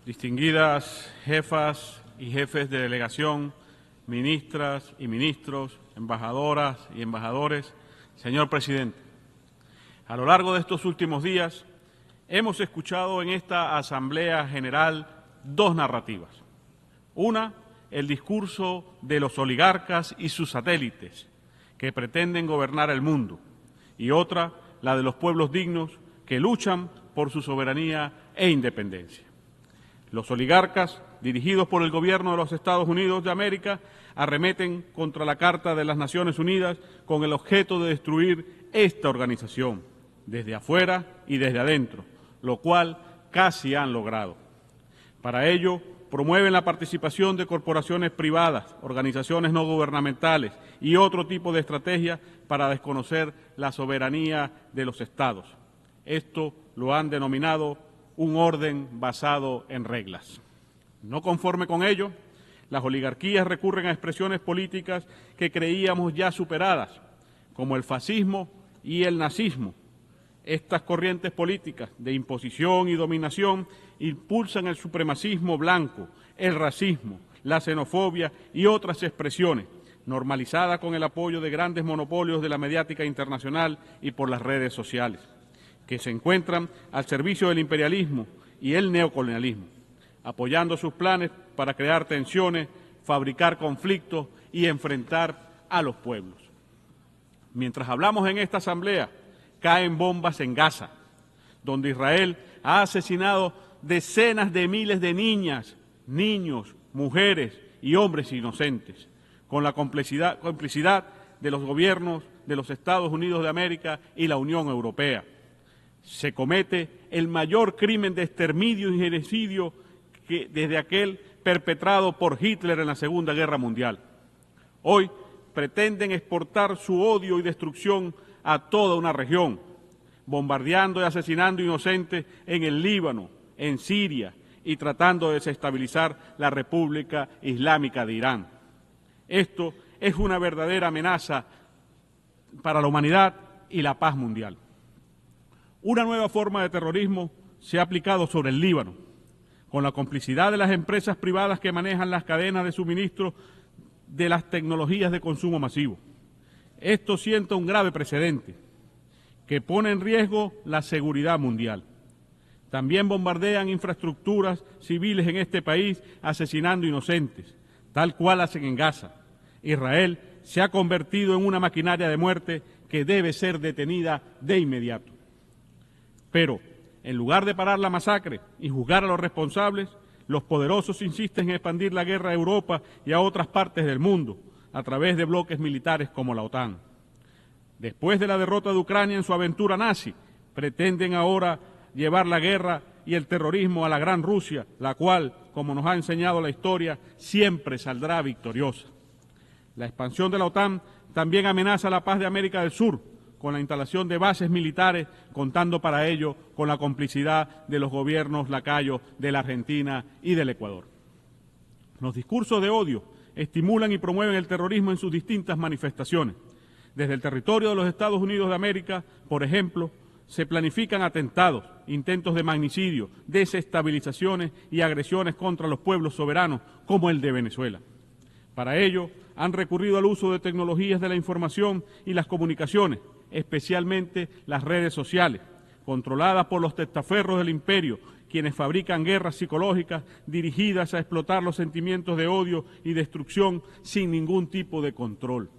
distinguidas jefas y jefes de delegación, ministras y ministros, embajadoras y embajadores, señor presidente, a lo largo de estos últimos días hemos escuchado en esta Asamblea General dos narrativas. Una, el discurso de los oligarcas y sus satélites que pretenden gobernar el mundo, y otra, la de los pueblos dignos que luchan por su soberanía e independencia. Los oligarcas, dirigidos por el gobierno de los Estados Unidos de América, arremeten contra la Carta de las Naciones Unidas con el objeto de destruir esta organización, desde afuera y desde adentro, lo cual casi han logrado. Para ello, promueven la participación de corporaciones privadas, organizaciones no gubernamentales y otro tipo de estrategias para desconocer la soberanía de los Estados. Esto lo han denominado un orden basado en reglas. No conforme con ello, las oligarquías recurren a expresiones políticas que creíamos ya superadas, como el fascismo y el nazismo. Estas corrientes políticas de imposición y dominación impulsan el supremacismo blanco, el racismo, la xenofobia y otras expresiones, normalizadas con el apoyo de grandes monopolios de la mediática internacional y por las redes sociales, que se encuentran al servicio del imperialismo y el neocolonialismo, apoyando sus planes para crear tensiones, fabricar conflictos y enfrentar a los pueblos. Mientras hablamos en esta Asamblea, caen bombas en Gaza, donde Israel ha asesinado decenas de miles de niñas, niños, mujeres y hombres inocentes, con la complicidad de los gobiernos de los Estados Unidos de América y la Unión Europea. Se comete el mayor crimen de exterminio y genocidio desde aquel perpetrado por Hitler en la Segunda Guerra Mundial. Hoy pretenden exportar su odio y destrucción a toda una región, bombardeando y asesinando inocentes en el Líbano, en Siria y tratando de desestabilizar la República Islámica de Irán. Esto es una verdadera amenaza para la humanidad y la paz mundial. Una nueva forma de terrorismo se ha aplicado sobre el Líbano, con la complicidad de las empresas privadas que manejan las cadenas de suministro de las tecnologías de consumo masivo. Esto sienta un grave precedente que pone en riesgo la seguridad mundial. También bombardean infraestructuras civiles en este país, asesinando inocentes, tal cual hacen en Gaza. Israel se ha convertido en una maquinaria de muerte que debe ser detenida de inmediato. Pero, en lugar de parar la masacre y juzgar a los responsables, los poderosos insisten en expandir la guerra a Europa y a otras partes del mundo, a través de bloques militares como la OTAN. Después de la derrota de Ucrania en su aventura nazi, pretenden ahora llevar la guerra y el terrorismo a la gran Rusia, la cual, como nos ha enseñado la historia, siempre saldrá victoriosa. La expansión de la OTAN también amenaza la paz de América del Sur, con la instalación de bases militares, contando para ello con la complicidad de los gobiernos lacayos de la Argentina y del Ecuador. Los discursos de odio estimulan y promueven el terrorismo en sus distintas manifestaciones. Desde el territorio de los Estados Unidos de América, por ejemplo, se planifican atentados, intentos de magnicidio, desestabilizaciones y agresiones contra los pueblos soberanos, como el de Venezuela. Para ello, han recurrido al uso de tecnologías de la información y las comunicaciones, especialmente las redes sociales, controladas por los testaferros del imperio, quienes fabrican guerras psicológicas dirigidas a explotar los sentimientos de odio y destrucción sin ningún tipo de control.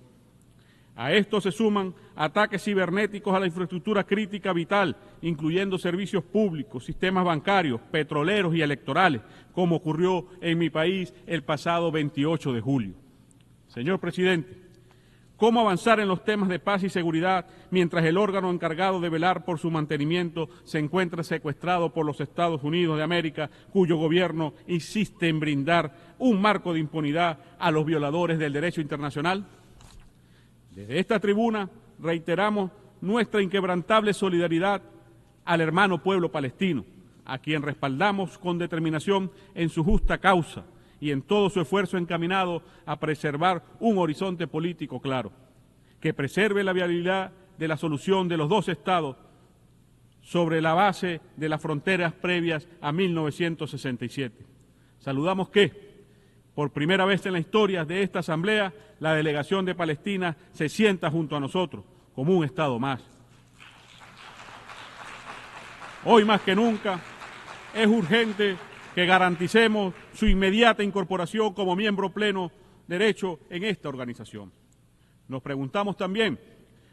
A esto se suman ataques cibernéticos a la infraestructura crítica vital, incluyendo servicios públicos, sistemas bancarios, petroleros y electorales, como ocurrió en mi país el pasado 28 de julio. Señor presidente, ¿cómo avanzar en los temas de paz y seguridad mientras el órgano encargado de velar por su mantenimiento se encuentra secuestrado por los Estados Unidos de América, cuyo gobierno insiste en brindar un marco de impunidad a los violadores del derecho internacional? Desde esta tribuna reiteramos nuestra inquebrantable solidaridad al hermano pueblo palestino, a quien respaldamos con determinación en su justa causa y en todo su esfuerzo encaminado a preservar un horizonte político claro, que preserve la viabilidad de la solución de los dos estados sobre la base de las fronteras previas a 1967. Saludamos que, por primera vez en la historia de esta Asamblea, la delegación de Palestina se sienta junto a nosotros, como un Estado más. Hoy más que nunca es urgente que garanticemos su inmediata incorporación como miembro pleno derecho en esta organización. Nos preguntamos también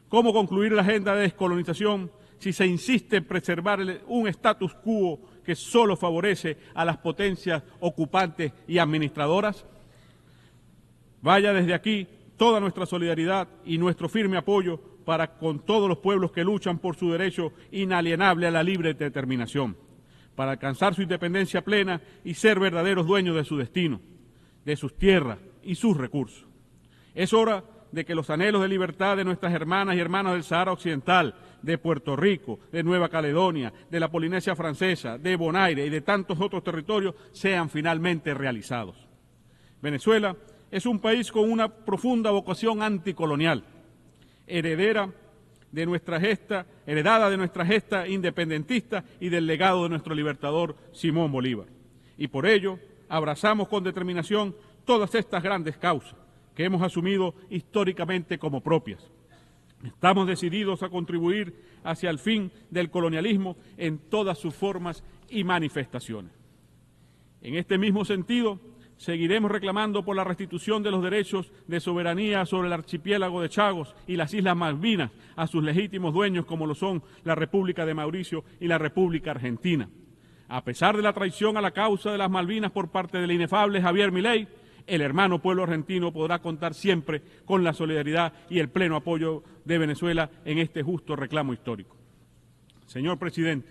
cómo concluir la agenda de descolonización si se insiste en preservar un status quo que solo favorece a las potencias ocupantes y administradoras. Vaya desde aquí toda nuestra solidaridad y nuestro firme apoyo para con todos los pueblos que luchan por su derecho inalienable a la libre determinación, para alcanzar su independencia plena y ser verdaderos dueños de su destino, de sus tierras y sus recursos. Es hora de que los anhelos de libertad de nuestras hermanas y hermanos del Sahara Occidental, de Puerto Rico, de Nueva Caledonia, de la Polinesia Francesa, de Bonaire y de tantos otros territorios sean finalmente realizados. Venezuela es un país con una profunda vocación anticolonial, heredada de nuestra gesta independentista y del legado de nuestro libertador Simón Bolívar. Y por ello abrazamos con determinación todas estas grandes causas que hemos asumido históricamente como propias. Estamos decididos a contribuir hacia el fin del colonialismo en todas sus formas y manifestaciones. En este mismo sentido, seguiremos reclamando por la restitución de los derechos de soberanía sobre el archipiélago de Chagos y las Islas Malvinas a sus legítimos dueños como lo son la República de Mauricio y la República Argentina. A pesar de la traición a la causa de las Malvinas por parte del inefable Javier Milei, el hermano pueblo argentino podrá contar siempre con la solidaridad y el pleno apoyo de Venezuela en este justo reclamo histórico. Señor presidente,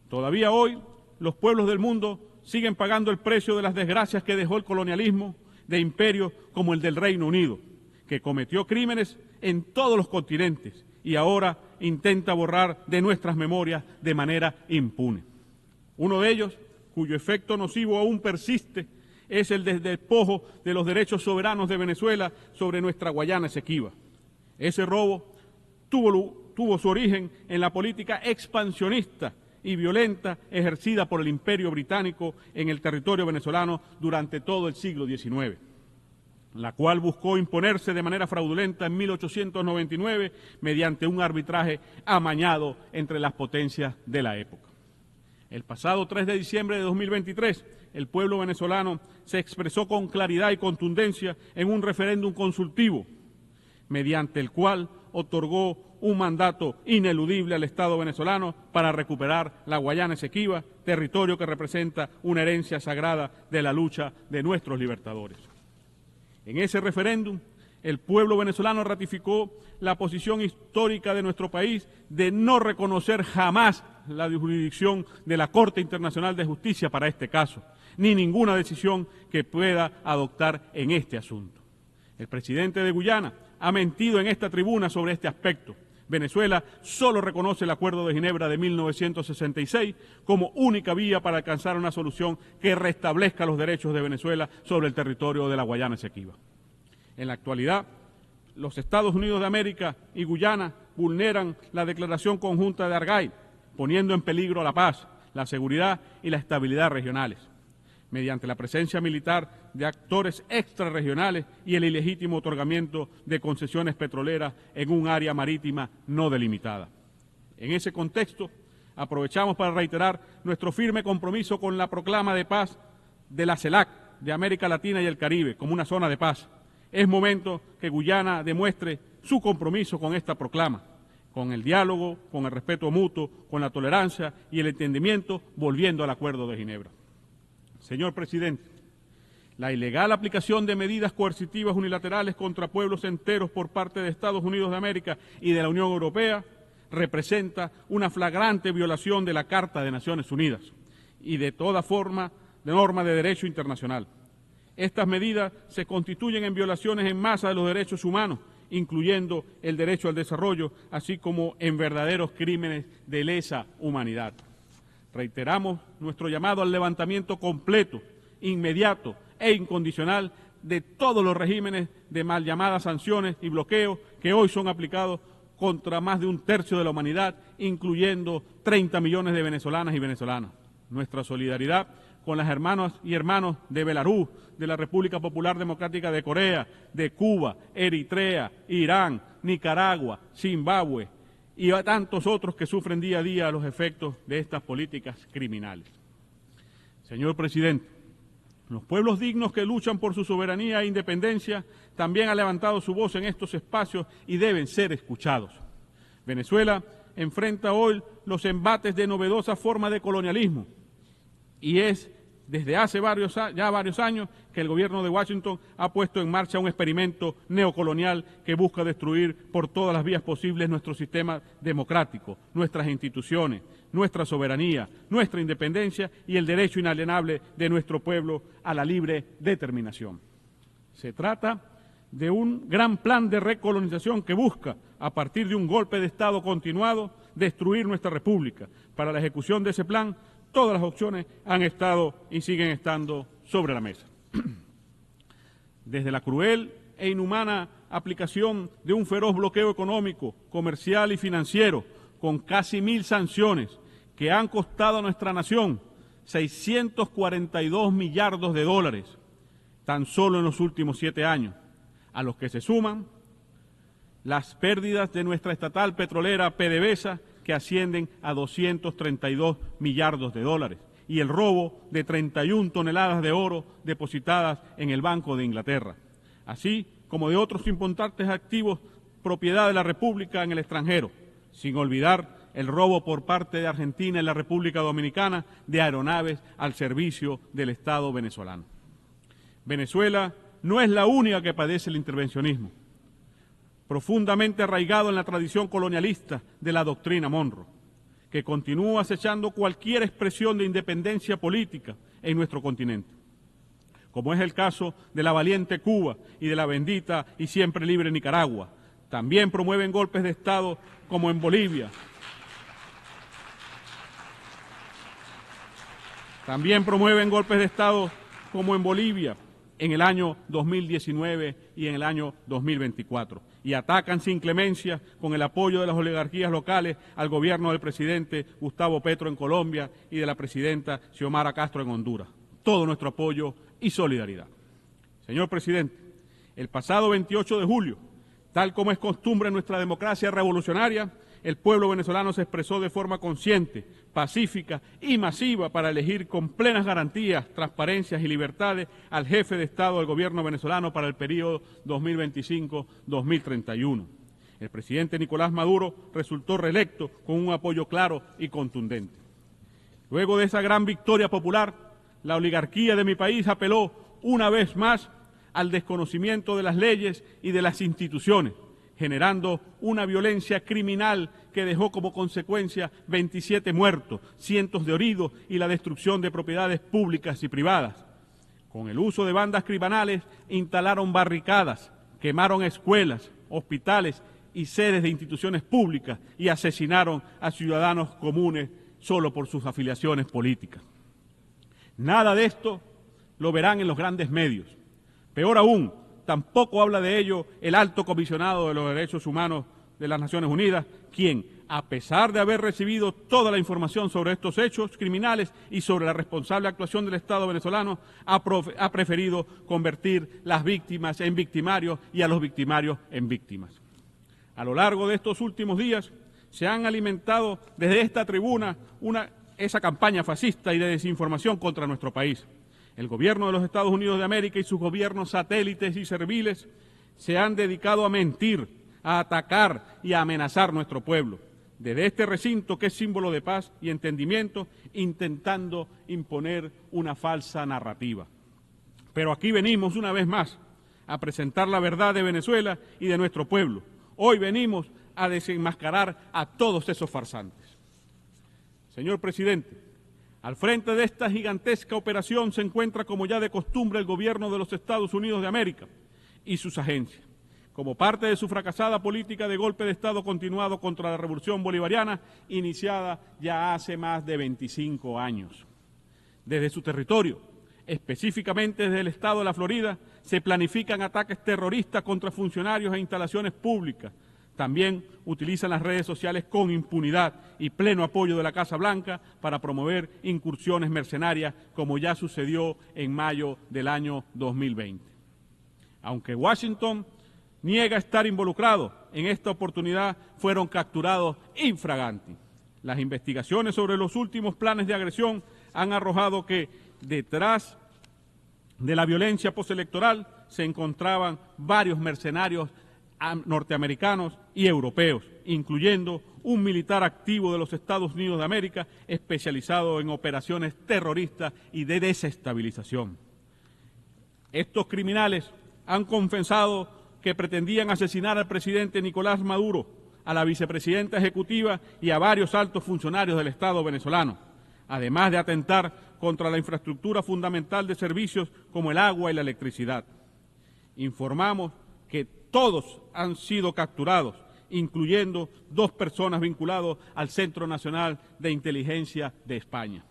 todavía hoy los pueblos del mundo siguen pagando el precio de las desgracias que dejó el colonialismo de imperios como el del Reino Unido, que cometió crímenes en todos los continentes y ahora intenta borrar de nuestras memorias de manera impune. Uno de ellos, cuyo efecto nocivo aún persiste, es el despojo de los derechos soberanos de Venezuela sobre nuestra Guayana Esequiba. Ese robo tuvo su origen en la política expansionista y violenta ejercida por el Imperio Británico en el territorio venezolano durante todo el siglo XIX, la cual buscó imponerse de manera fraudulenta en 1899 mediante un arbitraje amañado entre las potencias de la época. El pasado 3 de diciembre de 2023, el pueblo venezolano se expresó con claridad y contundencia en un referéndum consultivo, mediante el cual otorgó un mandato ineludible al Estado venezolano para recuperar la Guayana Esequiba, territorio que representa una herencia sagrada de la lucha de nuestros libertadores. En ese referéndum, el pueblo venezolano ratificó la posición histórica de nuestro país de no reconocer jamás la jurisdicción de la Corte Internacional de Justicia para este caso, ni ninguna decisión que pueda adoptar en este asunto. El presidente de Guyana ha mentido en esta tribuna sobre este aspecto. Venezuela solo reconoce el Acuerdo de Ginebra de 1966 como única vía para alcanzar una solución que restablezca los derechos de Venezuela sobre el territorio de la Guayana Esequiba. En la actualidad, los Estados Unidos de América y Guyana vulneran la Declaración Conjunta de Argyle, poniendo en peligro la paz, la seguridad y la estabilidad regionales, mediante la presencia militar de actores extrarregionales y el ilegítimo otorgamiento de concesiones petroleras en un área marítima no delimitada. En ese contexto, aprovechamos para reiterar nuestro firme compromiso con la proclama de paz de la CELAC, de América Latina y el Caribe, como una zona de paz. Es momento que Guyana demuestre su compromiso con esta proclama, con el diálogo, con el respeto mutuo, con la tolerancia y el entendimiento, volviendo al Acuerdo de Ginebra. Señor presidente, la ilegal aplicación de medidas coercitivas unilaterales contra pueblos enteros por parte de Estados Unidos de América y de la Unión Europea representa una flagrante violación de la Carta de Naciones Unidas y de toda forma de norma de derecho internacional. Estas medidas se constituyen en violaciones en masa de los derechos humanos, incluyendo el derecho al desarrollo, así como en verdaderos crímenes de lesa humanidad. Reiteramos nuestro llamado al levantamiento completo, inmediato e incondicional de todos los regímenes de mal llamadas sanciones y bloqueos que hoy son aplicados contra más de un tercio de la humanidad, incluyendo 30 millones de venezolanas y venezolanos. Nuestra solidaridad con las hermanas y hermanos de Belarus, de la República Popular Democrática de Corea, de Cuba, Eritrea, Irán, Nicaragua, Zimbabue y a tantos otros que sufren día a día los efectos de estas políticas criminales. Señor presidente, los pueblos dignos que luchan por su soberanía e independencia también han levantado su voz en estos espacios y deben ser escuchados. Venezuela enfrenta hoy los embates de novedosas formas de colonialismo y es desde hace varios años que el gobierno de Washington ha puesto en marcha un experimento neocolonial que busca destruir por todas las vías posibles nuestro sistema democrático, nuestras instituciones, nuestra soberanía, nuestra independencia y el derecho inalienable de nuestro pueblo a la libre determinación. Se trata de un gran plan de recolonización que busca, a partir de un golpe de Estado continuado, destruir nuestra república. Para la ejecución de ese plan, todas las opciones han estado y siguen estando sobre la mesa. Desde la cruel e inhumana aplicación de un feroz bloqueo económico, comercial y financiero, con casi 1.000 sanciones que han costado a nuestra nación 642 millardos de dólares, tan solo en los últimos 7 años, a los que se suman las pérdidas de nuestra estatal petrolera PDVSA, que ascienden a 232 millardos de dólares, y el robo de 31 toneladas de oro depositadas en el Banco de Inglaterra, así como de otros importantes activos propiedad de la República en el extranjero, sin olvidar el robo por parte de Argentina en la República Dominicana de aeronaves al servicio del Estado venezolano. Venezuela no es la única que padece el intervencionismo, profundamente arraigado en la tradición colonialista de la doctrina Monroe, que continúa acechando cualquier expresión de independencia política en nuestro continente, como es el caso de la valiente Cuba y de la bendita y siempre libre Nicaragua. También promueven golpes de Estado como en Bolivia. También promueven golpes de Estado como en Bolivia en el año 2019 y en el año 2024. Y atacan sin clemencia, con el apoyo de las oligarquías locales, al gobierno del presidente Gustavo Petro en Colombia y de la presidenta Xiomara Castro en Honduras. Todo nuestro apoyo y solidaridad. Señor presidente, el pasado 28 de julio, tal como es costumbre en nuestra democracia revolucionaria, el pueblo venezolano se expresó de forma consciente, pacífica y masiva para elegir con plenas garantías, transparencias y libertades al jefe de Estado del gobierno venezolano para el periodo 2025-2031. El presidente Nicolás Maduro resultó reelecto con un apoyo claro y contundente. Luego de esa gran victoria popular, la oligarquía de mi país apeló una vez más al desconocimiento de las leyes y de las instituciones, generando una violencia criminal que dejó como consecuencia 27 muertos, cientos de heridos y la destrucción de propiedades públicas y privadas. Con el uso de bandas criminales instalaron barricadas, quemaron escuelas, hospitales y sedes de instituciones públicas y asesinaron a ciudadanos comunes solo por sus afiliaciones políticas. Nada de esto lo verán en los grandes medios. Peor aún, tampoco habla de ello el alto comisionado de los derechos humanos de las Naciones Unidas, quien, a pesar de haber recibido toda la información sobre estos hechos criminales y sobre la responsable actuación del Estado venezolano, ha preferido convertir las víctimas en victimarios y a los victimarios en víctimas. A lo largo de estos últimos días se han alimentado desde esta tribuna esa campaña fascista y de desinformación contra nuestro país. El gobierno de los Estados Unidos de América y sus gobiernos satélites y serviles se han dedicado a mentir, a atacar y a amenazar nuestro pueblo, desde este recinto que es símbolo de paz y entendimiento, intentando imponer una falsa narrativa. Pero aquí venimos una vez más a presentar la verdad de Venezuela y de nuestro pueblo. Hoy venimos a desenmascarar a todos esos farsantes. Señor presidente, al frente de esta gigantesca operación se encuentra, como ya de costumbre, el gobierno de los Estados Unidos de América y sus agencias, como parte de su fracasada política de golpe de Estado continuado contra la revolución bolivariana, iniciada ya hace más de 25 años. Desde su territorio, específicamente desde el estado de la Florida, se planifican ataques terroristas contra funcionarios e instalaciones públicas, También utilizan las redes sociales con impunidad y pleno apoyo de la Casa Blanca para promover incursiones mercenarias, como ya sucedió en mayo del año 2020. Aunque Washington niega estar involucrado, en esta oportunidad fueron capturados infraganti. Las investigaciones sobre los últimos planes de agresión han arrojado que detrás de la violencia postelectoral se encontraban varios mercenarios norteamericanos y europeos, incluyendo un militar activo de los Estados Unidos de América especializado en operaciones terroristas y de desestabilización. Estos criminales han confesado que pretendían asesinar al presidente Nicolás Maduro, a la vicepresidenta ejecutiva y a varios altos funcionarios del Estado venezolano, además de atentar contra la infraestructura fundamental de servicios como el agua y la electricidad. Informamos que todos han sido capturados, incluyendo 2 personas vinculadas al Centro Nacional de Inteligencia de España.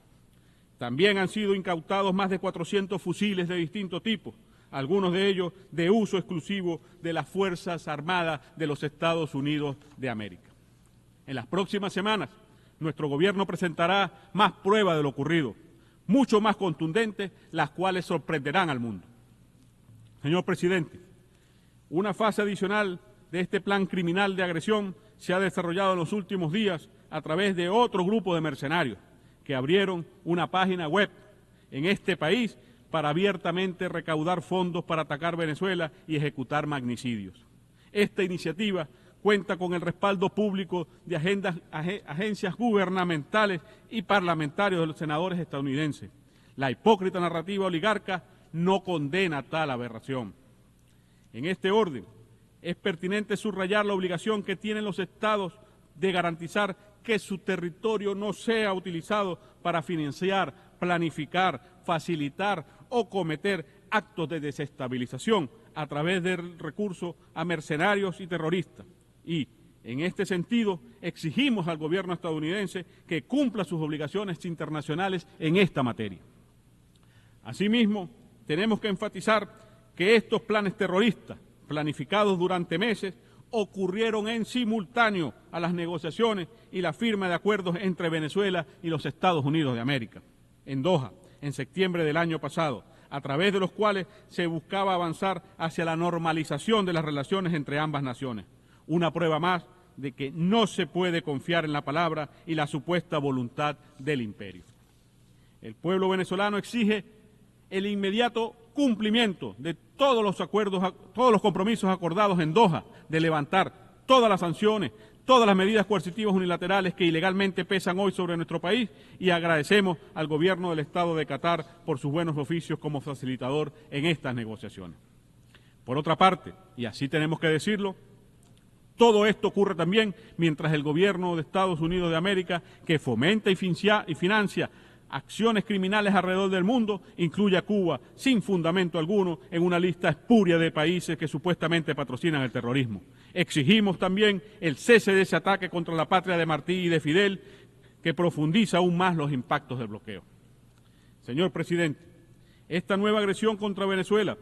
También han sido incautados más de 400 fusiles de distinto tipo, algunos de ellos de uso exclusivo de las Fuerzas Armadas de los Estados Unidos de América. En las próximas semanas, nuestro gobierno presentará más pruebas de lo ocurrido, mucho más contundentes, las cuales sorprenderán al mundo. Señor presidente, una fase adicional de este plan criminal de agresión se ha desarrollado en los últimos días a través de otro grupo de mercenarios que abrieron una página web en este país para abiertamente recaudar fondos para atacar Venezuela y ejecutar magnicidios. Esta iniciativa cuenta con el respaldo público de agencias gubernamentales y parlamentarios de los senadores estadounidenses. La hipócrita narrativa oligarca no condena tal aberración. En este orden, es pertinente subrayar la obligación que tienen los estados de garantizar que su territorio no sea utilizado para financiar, planificar, facilitar o cometer actos de desestabilización a través del recurso a mercenarios y terroristas. Y, en este sentido, exigimos al gobierno estadounidense que cumpla sus obligaciones internacionales en esta materia. Asimismo, tenemos que enfatizar que estos planes terroristas, planificados durante meses, ocurrieron en simultáneo a las negociaciones y la firma de acuerdos entre Venezuela y los Estados Unidos de América, en Doha, en septiembre del año pasado, a través de los cuales se buscaba avanzar hacia la normalización de las relaciones entre ambas naciones. Una prueba más de que no se puede confiar en la palabra y la supuesta voluntad del imperio. El pueblo venezolano exige el inmediato cumplimiento de todos los acuerdos, todos los compromisos acordados en Doha, de levantar todas las sanciones, todas las medidas coercitivas unilaterales que ilegalmente pesan hoy sobre nuestro país, y agradecemos al gobierno del Estado de Qatar por sus buenos oficios como facilitador en estas negociaciones. Por otra parte, y así tenemos que decirlo, todo esto ocurre también mientras el gobierno de Estados Unidos de América, que fomenta y financia acciones criminales alrededor del mundo, incluye a Cuba sin fundamento alguno en una lista espuria de países que supuestamente patrocinan el terrorismo. Exigimos también el cese de ese ataque contra la patria de Martí y de Fidel, que profundiza aún más los impactos del bloqueo. Señor presidente, esta nueva agresión contra Venezuela,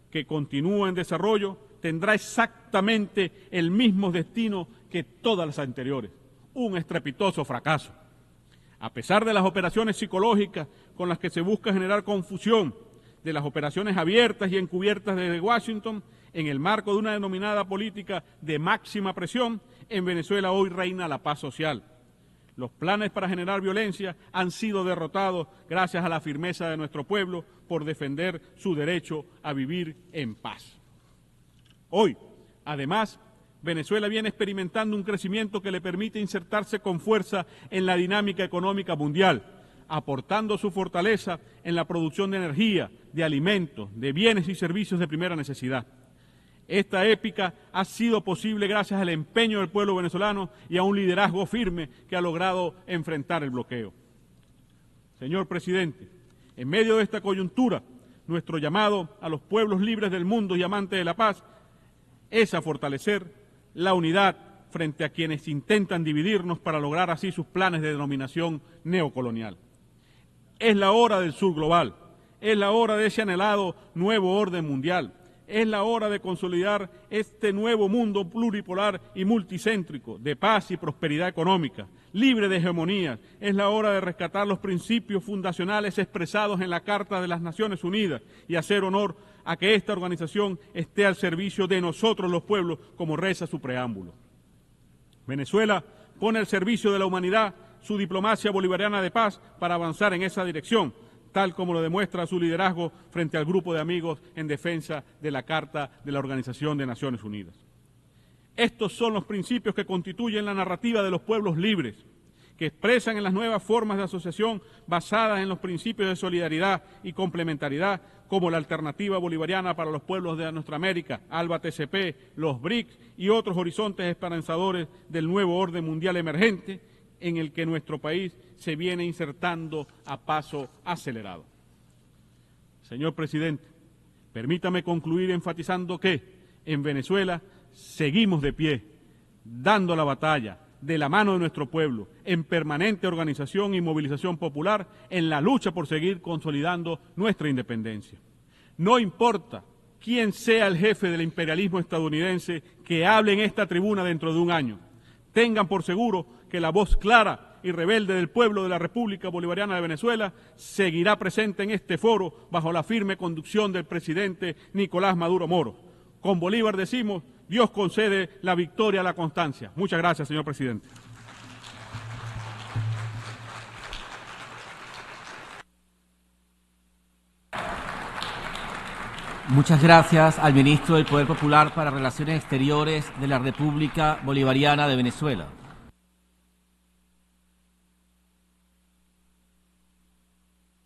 que continúa en desarrollo, tendrá exactamente el mismo destino que todas las anteriores, un estrepitoso fracaso. A pesar de las operaciones psicológicas con las que se busca generar confusión, de las operaciones abiertas y encubiertas desde Washington, en el marco de una denominada política de máxima presión, en Venezuela hoy reina la paz social. Los planes para generar violencia han sido derrotados gracias a la firmeza de nuestro pueblo por defender su derecho a vivir en paz. Hoy, además, Venezuela viene experimentando un crecimiento que le permite insertarse con fuerza en la dinámica económica mundial, aportando su fortaleza en la producción de energía, de alimentos, de bienes y servicios de primera necesidad. Esta épica ha sido posible gracias al empeño del pueblo venezolano y a un liderazgo firme que ha logrado enfrentar el bloqueo. Señor presidente, en medio de esta coyuntura, nuestro llamado a los pueblos libres del mundo y amantes de la paz es a fortalecer la unidad frente a quienes intentan dividirnos para lograr así sus planes de denominación neocolonial. Es la hora del sur global, es la hora de ese anhelado nuevo orden mundial, Es la hora de consolidar este nuevo mundo pluripolar y multicéntrico, de paz y prosperidad económica, libre de hegemonías. Es la hora de rescatar los principios fundacionales expresados en la Carta de las Naciones Unidas y hacer honor a que esta organización esté al servicio de nosotros los pueblos, como reza su preámbulo. Venezuela pone al servicio de la humanidad su diplomacia bolivariana de paz para avanzar en esa dirección, tal como lo demuestra su liderazgo frente al grupo de amigos en defensa de la Carta de la Organización de Naciones Unidas. Estos son los principios que constituyen la narrativa de los pueblos libres, que expresan en las nuevas formas de asociación basadas en los principios de solidaridad y complementariedad, como la alternativa bolivariana para los pueblos de nuestra América, ALBA-TCP, los BRICS y otros horizontes esperanzadores del nuevo orden mundial emergente, en el que nuestro país se viene insertando a paso acelerado. Señor presidente, permítame concluir enfatizando que en Venezuela seguimos de pie, dando la batalla de la mano de nuestro pueblo, en permanente organización y movilización popular, en la lucha por seguir consolidando nuestra independencia. No importa quién sea el jefe del imperialismo estadounidense que hable en esta tribuna dentro de un año, tengan por seguro que la voz clara y rebelde del pueblo de la República Bolivariana de Venezuela seguirá presente en este foro bajo la firme conducción del presidente Nicolás Maduro Moro. Con Bolívar decimos, Dios concede la victoria a la constancia. Muchas gracias, señor presidente. Muchas gracias al ministro del Poder Popular para Relaciones Exteriores de la República Bolivariana de Venezuela.